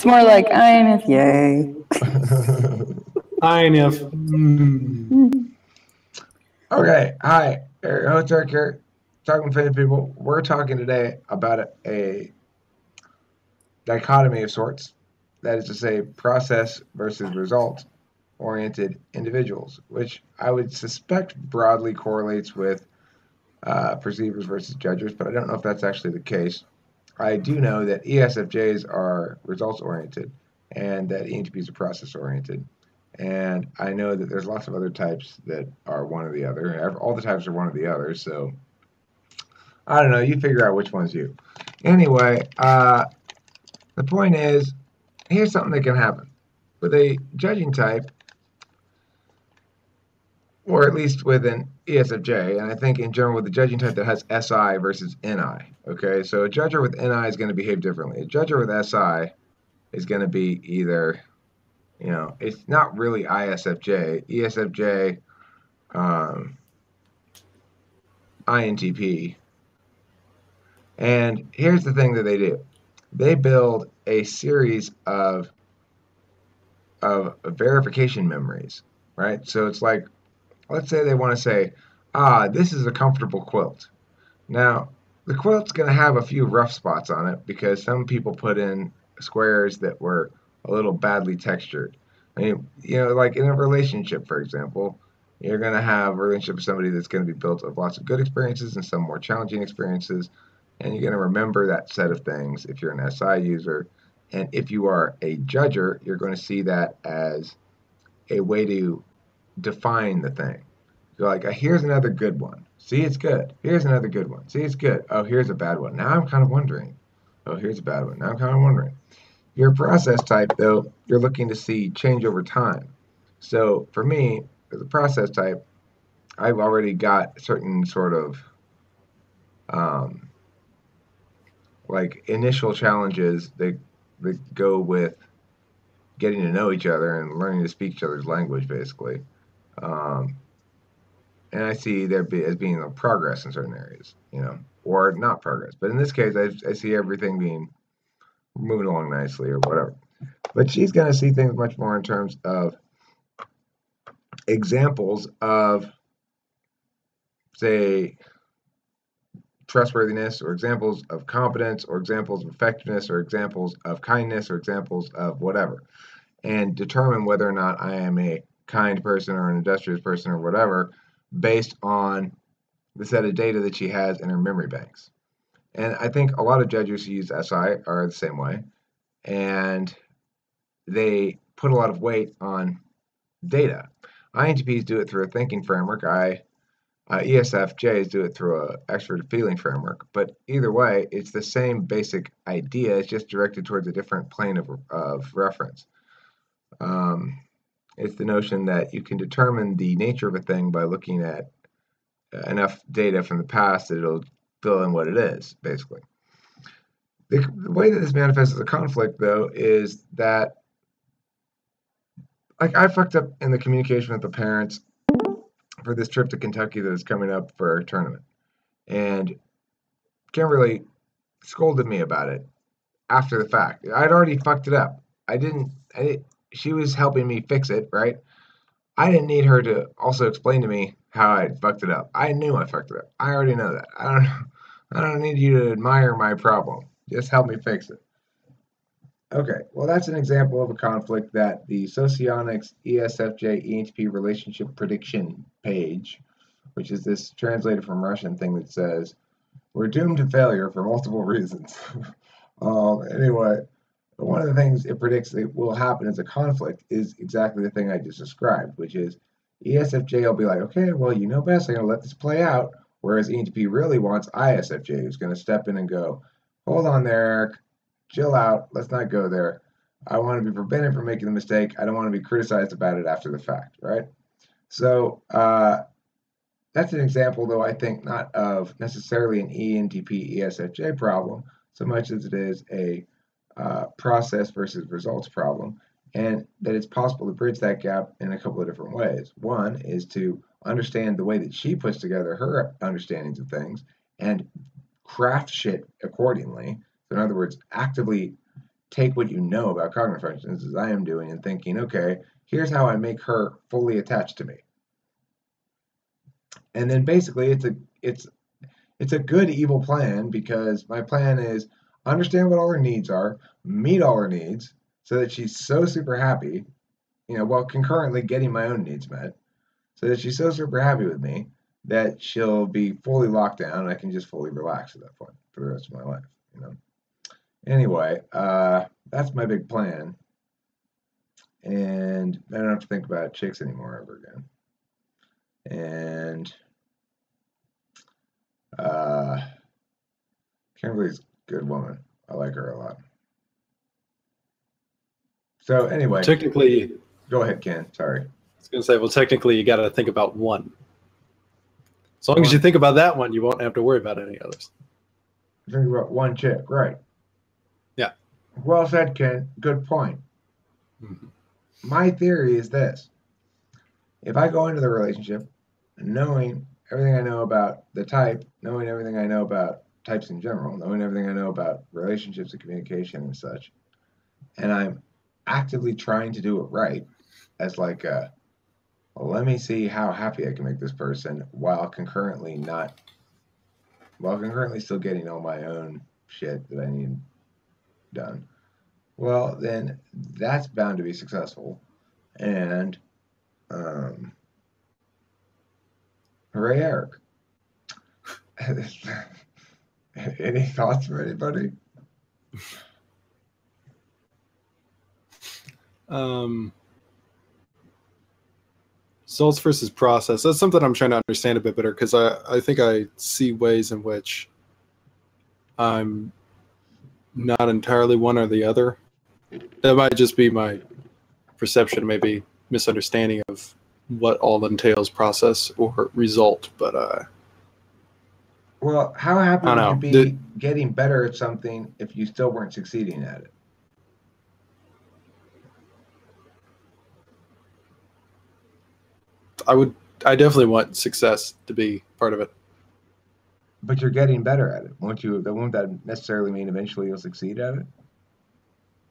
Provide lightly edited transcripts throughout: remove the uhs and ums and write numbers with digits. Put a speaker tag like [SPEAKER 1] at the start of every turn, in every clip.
[SPEAKER 1] It's more like INFJ.
[SPEAKER 2] INF.
[SPEAKER 3] Okay, hi, host Eric here, talking with famous people. We're talking today about a dichotomy of sorts. That is to say, process versus result oriented individuals, which I would suspect broadly correlates with perceivers versus judgers, but I don't know if that's actually the case. I do know that ESFJs are results oriented and that ENTPs are process oriented. And I know that there's lots of other types that are one or the other. All the types are one or the other, so I don't know. You figure out which one's you. Anyway, the point is, here's something that can happen. With a judging type, or at least with an ESFJ, and I think in general with the judging type that has SI versus NI. Okay, so a judger with NI is going to behave differently. A judger with SI is going to be either, it's not really ISFJ, ESFJ, INTP. And here's the thing that they do. They build a series of verification memories, right? So it's like, let's say they want to say, this is a comfortable quilt. Now, the quilt's going to have a few rough spots on it because some people put in squares that were a little badly textured. I mean, like in a relationship, for example, you're going to have a relationship with somebody that's going to be built of lots of good experiences and some more challenging experiences, and you're going to remember that set of things if you're an SI user. And if you are a judger, you're going to see that as a way to define the thing. You're like, here's another good one. See, it's good. Here's another good one. See, it's good. Oh, here's a bad one. Now I'm kind of wondering. Oh, here's a bad one. Now I'm kind of wondering. Your process type, though, you're looking to see change over time. So for me, as a process type, I've already got certain sort of like initial challenges that go with getting to know each other and learning to speak each other's language, basically. And I see there as being a progress in certain areas, or not progress. But in this case, I see everything being moving along nicely or whatever. But she's going to see things much more in terms of examples of, say, trustworthiness, or examples of competence, or examples of effectiveness, or examples of kindness, or examples of whatever, and determine whether or not I am a kind person or an industrious person or whatever, based on the set of data that she has in her memory banks. And I think a lot of judges who use SI are the same way, and they put a lot of weight on data. INTPs do it through a thinking framework. ESFJs do it through an extrovert feeling framework. But either way, it's the same basic idea. It's just directed towards a different plane of reference. It's the notion that you can determine the nature of a thing by looking at enough data from the past that it'll fill in what it is, basically. The way that this manifests as a conflict, though, is that, like, I fucked up in the communication with the parents for this trip to Kentucky that is coming up for our tournament. And Kimberly scolded me about it after the fact. I'd already fucked it up. She was helping me fix it, right? I didn't need her to also explain to me how I fucked it up. I knew I fucked it up. I already know that. I don't need you to admire my problem. Just help me fix it. Okay, well, that's an example of a conflict that the Socionics ESFJ ENTP relationship prediction page, which is this translated from Russian thing that says, we're doomed to failure for multiple reasons. Anyway, one of the things it predicts that will happen as a conflict is exactly the thing I just described, which is ESFJ will be like, okay, well, you know best, I'm going to let this play out, whereas ENTP really wants ISFJ, who's going to step in and go, hold on there, Eric, chill out, let's not go there. I want to be prevented from making the mistake. I don't want to be criticized about it after the fact, right? So that's an example, though, I think not of necessarily an ENTP ESFJ problem, so much as it is a process versus results problem, and that it's possible to bridge that gap in a couple of different ways. One is to understand the way that she puts together her understandings of things and craft shit accordingly. So in other words, actively take what you know about cognitive functions, as I am doing, and thinking, okay, here's how I make her fully attached to me. And then basically it's a good evil plan, because my plan is understand what all her needs are, meet all her needs, so that she's so super happy, while concurrently getting my own needs met, so that she's so super happy with me that she'll be fully locked down and I can just fully relax at that point for the rest of my life. Anyway, that's my big plan. And I don't have to think about chicks anymore ever again. And Kimberly's a good woman. I like her a lot. So anyway,
[SPEAKER 2] Technically,
[SPEAKER 3] go ahead, Ken. Sorry.
[SPEAKER 2] I was going to say, well, technically, you got to think about one. As long as you think about that one, you won't have to worry about any others.
[SPEAKER 3] Think about one chick, right?
[SPEAKER 2] Yeah.
[SPEAKER 3] Well said, Ken. Good point.
[SPEAKER 2] Mm-hmm.
[SPEAKER 3] My theory is this. If I go into the relationship knowing everything I know about the type, knowing everything I know about types in general, knowing everything I know about relationships and communication and such, and I'm actively trying to do it right, as like let me see how happy I can make this person while concurrently still getting all my own shit that I need done. Well, then that's bound to be successful. And hooray, Eric. Any thoughts from anybody?
[SPEAKER 2] Results versus process. That's something I'm trying to understand a bit better, because I think I see ways in which I'm not entirely one or the other. That might just be my perception, maybe misunderstanding of what all entails process or result. But
[SPEAKER 3] well, how happy would you
[SPEAKER 2] know.
[SPEAKER 3] be getting better at something if you still weren't succeeding at it?
[SPEAKER 2] I definitely want success to be part of it.
[SPEAKER 3] But you're getting better at it. Won't that necessarily mean eventually you'll succeed at it?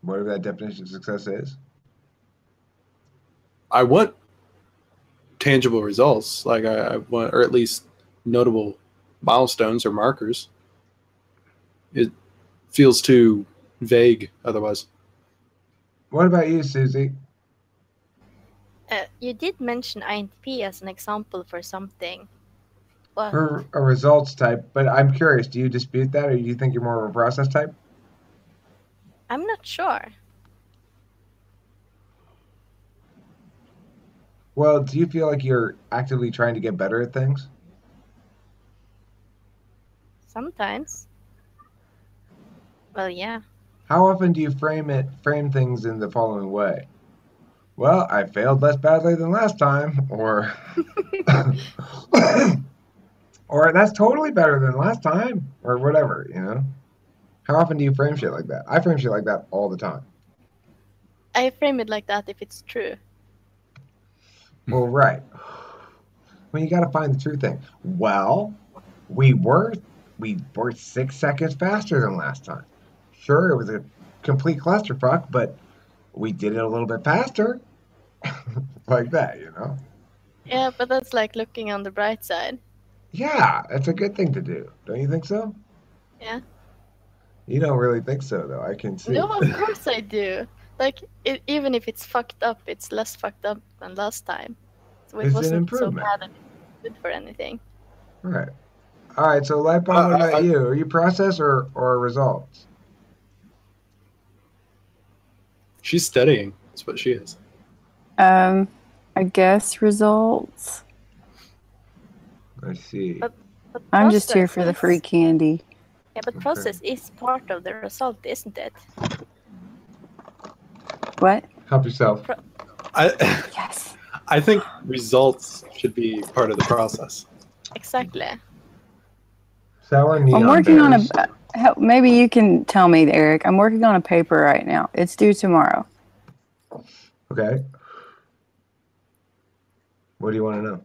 [SPEAKER 3] Whatever that definition of success is?
[SPEAKER 2] I want tangible results. Like I want, or at least notable milestones or markers. It feels too vague otherwise.
[SPEAKER 3] What about you, Susie?
[SPEAKER 4] You did mention INTP as an example for something. Well,
[SPEAKER 3] For a results type, but I'm curious, do you dispute that, or do you think you're more of a process type?
[SPEAKER 4] I'm not sure.
[SPEAKER 3] Well, do you feel like you're actively trying to get better at things?
[SPEAKER 4] Sometimes. Well, yeah.
[SPEAKER 3] How often do you frame things in the following way? Well, I failed less badly than last time, or or that's totally better than last time, or whatever, How often do you frame shit like that? I frame shit like that all the time.
[SPEAKER 4] I frame it like that if it's true.
[SPEAKER 3] Well, right. Well, you got to find the true thing. Well, we were 6 seconds faster than last time. Sure, it was a complete clusterfuck, but we did it a little bit faster. Like that,
[SPEAKER 4] Yeah, but that's like looking on the bright side.
[SPEAKER 3] Yeah, that's a good thing to do. Don't you think so?
[SPEAKER 4] Yeah.
[SPEAKER 3] You don't really think so, though. I can see.
[SPEAKER 4] No, of course I do. Like, even if it's fucked up, it's less fucked up than last time. So it
[SPEAKER 3] It's an
[SPEAKER 4] wasn't so
[SPEAKER 3] improvement.
[SPEAKER 4] bad and good for anything.
[SPEAKER 3] Right. All right, so Lightbomb, what about you? Are you process or results?
[SPEAKER 2] She's studying. That's what she is.
[SPEAKER 1] I guess results.
[SPEAKER 3] I see.
[SPEAKER 4] But
[SPEAKER 1] I'm just here
[SPEAKER 4] process
[SPEAKER 1] for the free candy.
[SPEAKER 4] Yeah, but process is part of the result, isn't it?
[SPEAKER 1] What?
[SPEAKER 3] Help yourself.
[SPEAKER 1] Yes.
[SPEAKER 2] I think results should be part of the process.
[SPEAKER 4] Exactly.
[SPEAKER 3] Sour neon
[SPEAKER 1] I'm working
[SPEAKER 3] bears.
[SPEAKER 1] on maybe you can tell me, Eric. I'm working on a paper right now. It's due tomorrow.
[SPEAKER 3] Okay. What do you want to know?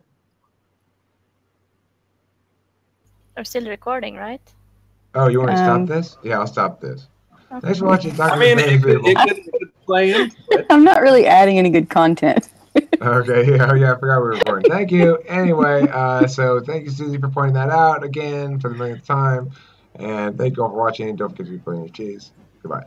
[SPEAKER 4] We're still recording, right?
[SPEAKER 3] Oh, you want to stop this? Yeah, I'll stop this. Thanks for watching. Talk
[SPEAKER 2] I mean,
[SPEAKER 3] Fantasy Fable.
[SPEAKER 2] it could play into it.
[SPEAKER 1] I'm not really adding any good content.
[SPEAKER 3] Okay, yeah, I forgot we were recording. Thank you. Anyway, so thank you, Susie, for pointing that out again for the millionth time. And thank you all for watching. Don't forget to be putting your cheese. Goodbye.